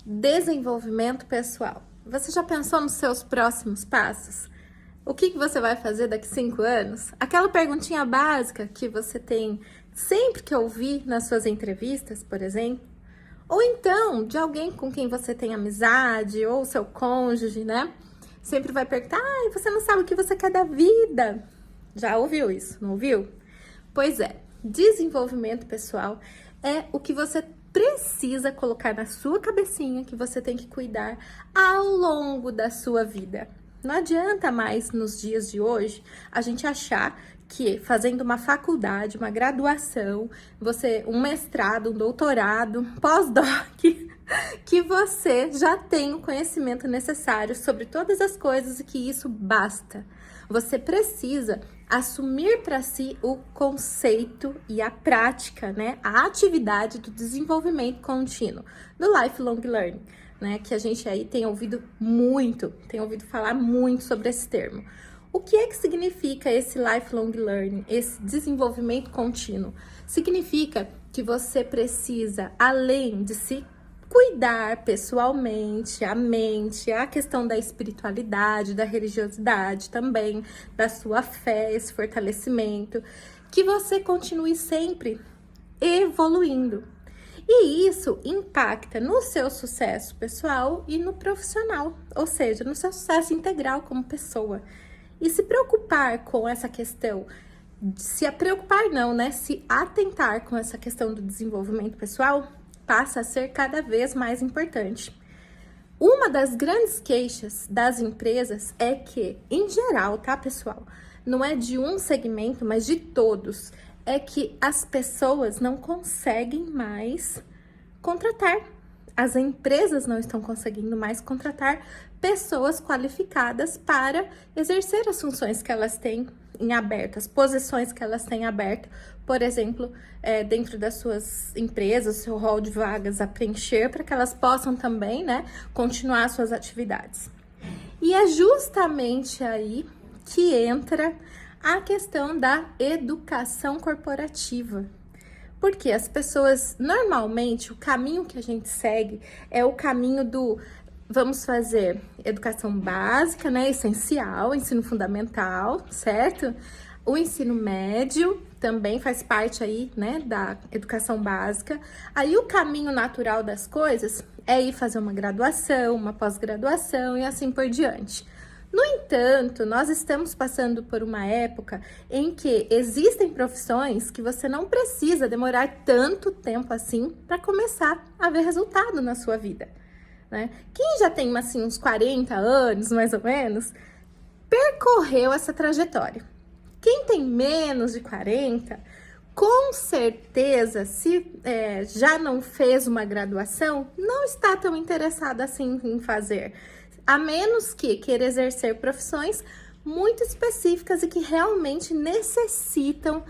Desenvolvimento pessoal. Você já pensou nos seus próximos passos? O que você vai fazer daqui 5 anos? Aquela perguntinha básica que você tem sempre que ouvir nas suas entrevistas, por exemplo. Ou então, de alguém com quem você tem amizade, ou seu cônjuge, né? Sempre vai perguntar, você não sabe o que você quer da vida. Já ouviu isso, não ouviu? Pois é, desenvolvimento pessoal é o que você precisa colocar na sua cabecinha, que você tem que cuidar ao longo da sua vida. Não adianta mais nos dias de hoje a gente achar que fazendo uma faculdade, uma graduação, um mestrado, um doutorado, pós-doc, que você já tem o conhecimento necessário sobre todas as coisas e que isso basta. Você precisa assumir para si o conceito e a prática, né? A atividade do desenvolvimento contínuo, do lifelong learning, né? Que a gente aí tem ouvido falar muito sobre esse termo. O que é que significa esse lifelong learning, esse desenvolvimento contínuo? Significa que você precisa, além de se cuidar pessoalmente, a mente, a questão da espiritualidade, da religiosidade também, da sua fé, esse fortalecimento, que você continue sempre evoluindo. E isso impacta no seu sucesso pessoal e no profissional, ou seja, no seu sucesso integral como pessoa. E se preocupar com essa questão, se atentar com essa questão do desenvolvimento pessoal, passa a ser cada vez mais importante. Uma das grandes queixas das empresas é que, em geral, tá, pessoal? Não é de um segmento, mas de todos. É que as pessoas não conseguem mais contratar. As empresas não estão conseguindo mais contratar pessoas qualificadas para exercer as funções que elas têm em aberto, as posições que elas têm aberto, por exemplo, dentro das suas empresas, seu rol de vagas a preencher, para que elas possam também, né, continuar suas atividades. E é justamente aí que entra a questão da educação corporativa. Porque as pessoas, normalmente, o caminho que a gente segue é o caminho do vamos fazer educação básica, né, essencial, ensino fundamental, certo? O ensino médio também faz parte aí, né, da educação básica. Aí o caminho natural das coisas é ir fazer uma graduação, uma pós-graduação e assim por diante. No entanto, nós estamos passando por uma época em que existem profissões que você não precisa demorar tanto tempo assim para começar a ver resultado na sua vida, né? Quem já tem assim, uns 40 anos, mais ou menos, percorreu essa trajetória. Quem tem menos de 40, com certeza, se já não fez uma graduação, não está tão interessado assim em fazer. A menos que queira exercer profissões muito específicas e que realmente necessitam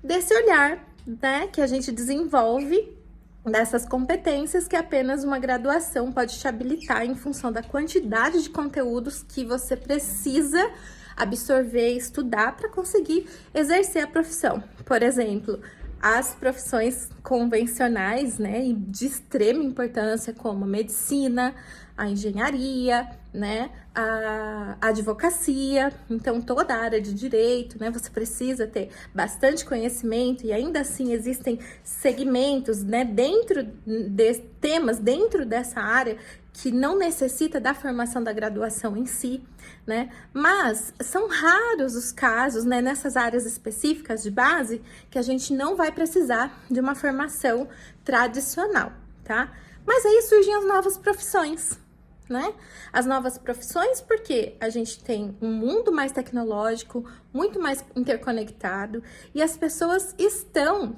desse olhar, né, que a gente desenvolve, dessas competências que apenas uma graduação pode te habilitar em função da quantidade de conteúdos que você precisa absorver e estudar para conseguir exercer a profissão. Por exemplo, as profissões convencionais, né, e de extrema importância, como a medicina, a engenharia, né, a advocacia, então toda a área de direito, né, você precisa ter bastante conhecimento e ainda assim existem segmentos, né, dentro de temas dentro dessa área que não necessita da formação da graduação em si, né? Mas são raros os casos, né, nessas áreas específicas de base que a gente não vai precisar de uma formação tradicional, tá? Mas aí surgem as novas profissões, né? As novas profissões porque a gente tem um mundo mais tecnológico, muito mais interconectado e as pessoas estão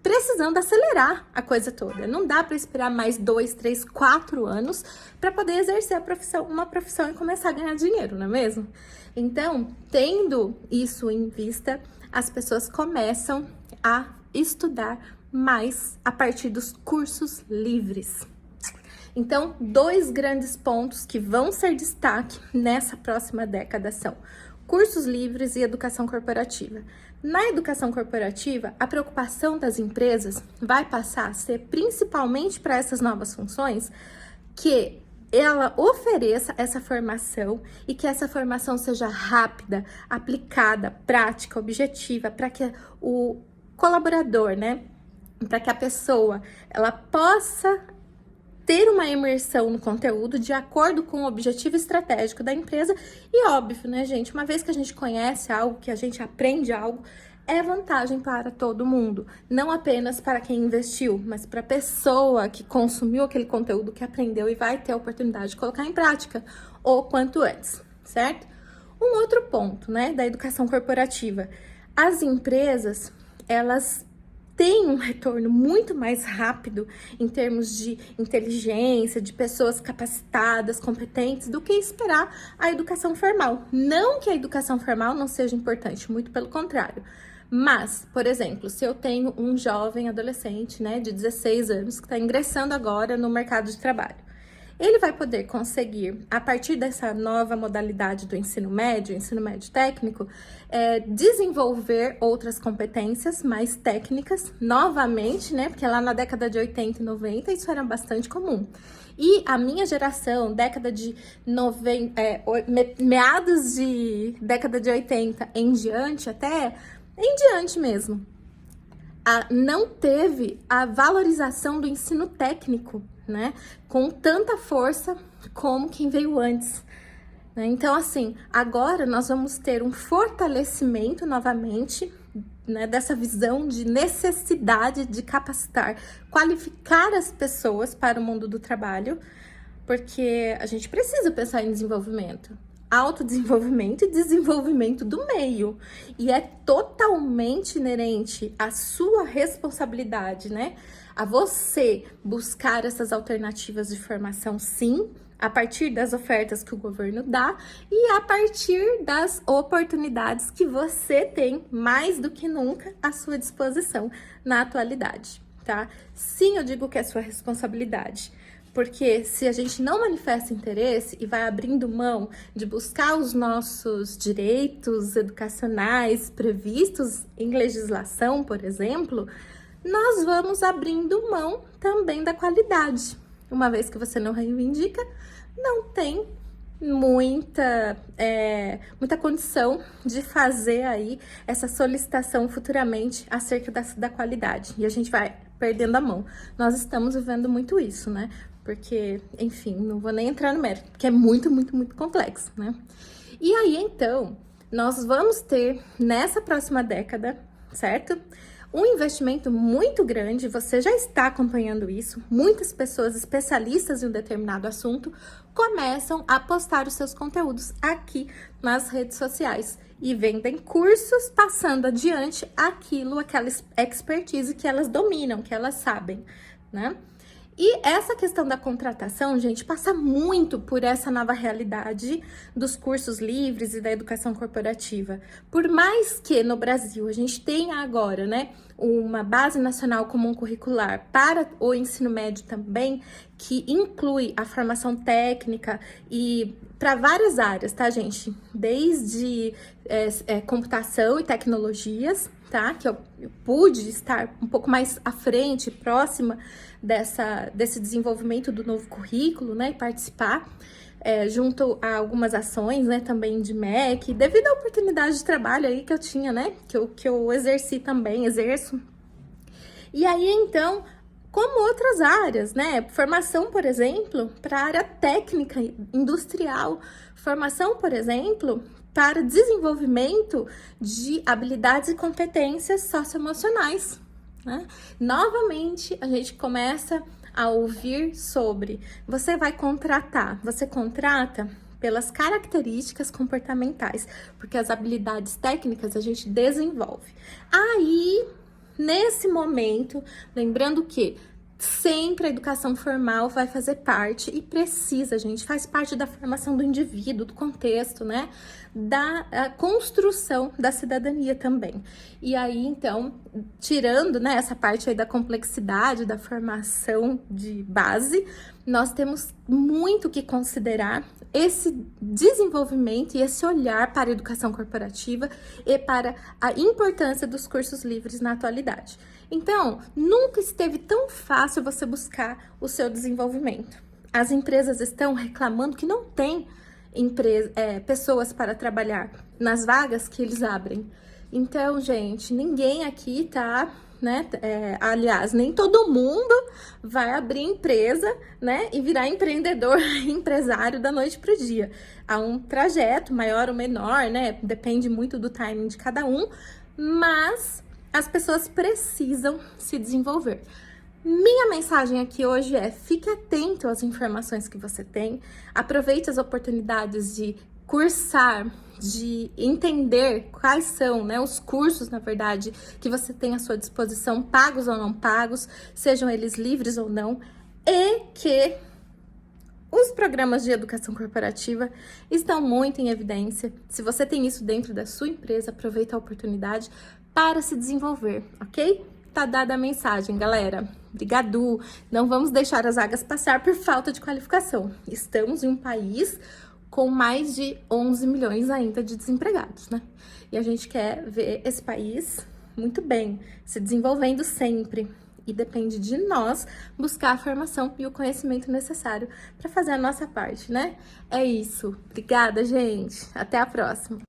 precisando acelerar a coisa toda. Não dá para esperar mais 2, 3, 4 anos para poder exercer uma profissão e começar a ganhar dinheiro, não é mesmo? Então, tendo isso em vista, as pessoas começam a estudar mais a partir dos cursos livres. Então, 2 grandes pontos que vão ser destaque nessa próxima década são cursos livres e educação corporativa. Na educação corporativa, a preocupação das empresas vai passar a ser, principalmente para essas novas funções, que ela ofereça essa formação e que essa formação seja rápida, aplicada, prática, objetiva, para que o colaborador, né, para que a pessoa, ela possa ter uma imersão no conteúdo de acordo com o objetivo estratégico da empresa. E óbvio, né, gente, uma vez que a gente conhece algo, que a gente aprende algo, é vantagem para todo mundo, não apenas para quem investiu, mas para a pessoa que consumiu aquele conteúdo, que aprendeu e vai ter a oportunidade de colocar em prática o quanto antes, certo? Um outro ponto, né, da educação corporativa. As empresas, elas têm um retorno muito mais rápido em termos de inteligência, de pessoas capacitadas, competentes, do que esperar a educação formal. Não que a educação formal não seja importante, muito pelo contrário. Mas, por exemplo, se eu tenho um jovem adolescente, né, de 16 anos, que está ingressando agora no mercado de trabalho, ele vai poder conseguir, a partir dessa nova modalidade do ensino médio técnico, desenvolver outras competências mais técnicas, novamente, né, porque lá na década de 80 e 90 isso era bastante comum. E a minha geração, década de 90, meados de década de 80 em diante, até em diante mesmo, não teve a valorização do ensino técnico, né, com tanta força como quem veio antes, né? Então, assim, agora nós vamos ter um fortalecimento novamente, né, dessa visão de necessidade de capacitar, qualificar as pessoas para o mundo do trabalho, porque a gente precisa pensar em desenvolvimento. Autodesenvolvimento e desenvolvimento do meio. E é totalmente inerente à sua responsabilidade, né? A você buscar essas alternativas de formação, sim, a partir das ofertas que o governo dá e a partir das oportunidades que você tem, mais do que nunca, à sua disposição na atualidade, tá? Sim, eu digo que é sua responsabilidade. Porque se a gente não manifesta interesse e vai abrindo mão de buscar os nossos direitos educacionais previstos em legislação, por exemplo, nós vamos abrindo mão também da qualidade. Uma vez que você não reivindica, não tem muita condição de fazer aí essa solicitação futuramente acerca da qualidade. E a gente vai perdendo a mão. Nós estamos vivendo muito isso, né? Porque, enfim, não vou nem entrar no mérito, porque é muito, muito, muito complexo, né? E aí, então, nós vamos ter, nessa próxima década, certo? Um investimento muito grande, você já está acompanhando isso, muitas pessoas especialistas em um determinado assunto começam a postar os seus conteúdos aqui nas redes sociais e vendem cursos passando adiante aquela expertise que elas dominam, que elas sabem, né? E essa questão da contratação, gente, passa muito por essa nova realidade dos cursos livres e da educação corporativa. Por mais que no Brasil a gente tenha agora, né, uma base nacional comum curricular para o ensino médio também, que inclui a formação técnica e para várias áreas, tá, gente? Desde computação e tecnologias, tá? Que eu pude estar um pouco mais à frente, próxima desse desenvolvimento do novo currículo, né? E participar junto a algumas ações, né? Também de MEC, devido à oportunidade de trabalho aí que eu tinha, né? Que eu exerço. E aí, então, como outras áreas, né? Formação, por exemplo, para a área técnica industrial. Formação, por exemplo, para desenvolvimento de habilidades e competências socioemocionais, né? Novamente, a gente começa a ouvir sobre você contrata pelas características comportamentais, porque as habilidades técnicas a gente desenvolve. Aí, nesse momento, lembrando que sempre a educação formal vai fazer parte e precisa, gente, faz parte da formação do indivíduo, do contexto, né? Da construção da cidadania também. E aí, então, tirando, né, essa parte aí da complexidade da formação de base, nós temos muito que considerar esse desenvolvimento e esse olhar para a educação corporativa e para a importância dos cursos livres na atualidade. Então, nunca esteve tão fácil você buscar o seu desenvolvimento. As empresas estão reclamando que não tem pessoas para trabalhar nas vagas que eles abrem. Então, gente, ninguém aqui tá, né? Aliás, nem todo mundo vai abrir empresa, né? E virar empreendedor, empresário da noite pro dia. Há um trajeto maior ou menor, né? Depende muito do timing de cada um, mas as pessoas precisam se desenvolver. Minha mensagem aqui hoje é: fique atento às informações que você tem, aproveite as oportunidades de cursar, de entender quais são, né, os cursos, na verdade, que você tem à sua disposição, pagos ou não pagos, sejam eles livres ou não, e que os programas de educação corporativa estão muito em evidência. Se você tem isso dentro da sua empresa, aproveita a oportunidade para se desenvolver, ok? Tá dada a mensagem, galera. Brigadu. Não vamos deixar as vagas passar por falta de qualificação. Estamos em um país com mais de 11 milhões ainda de desempregados, né? E a gente quer ver esse país muito bem, se desenvolvendo sempre. E depende de nós buscar a formação e o conhecimento necessário para fazer a nossa parte, né? É isso. Obrigada, gente. Até a próxima.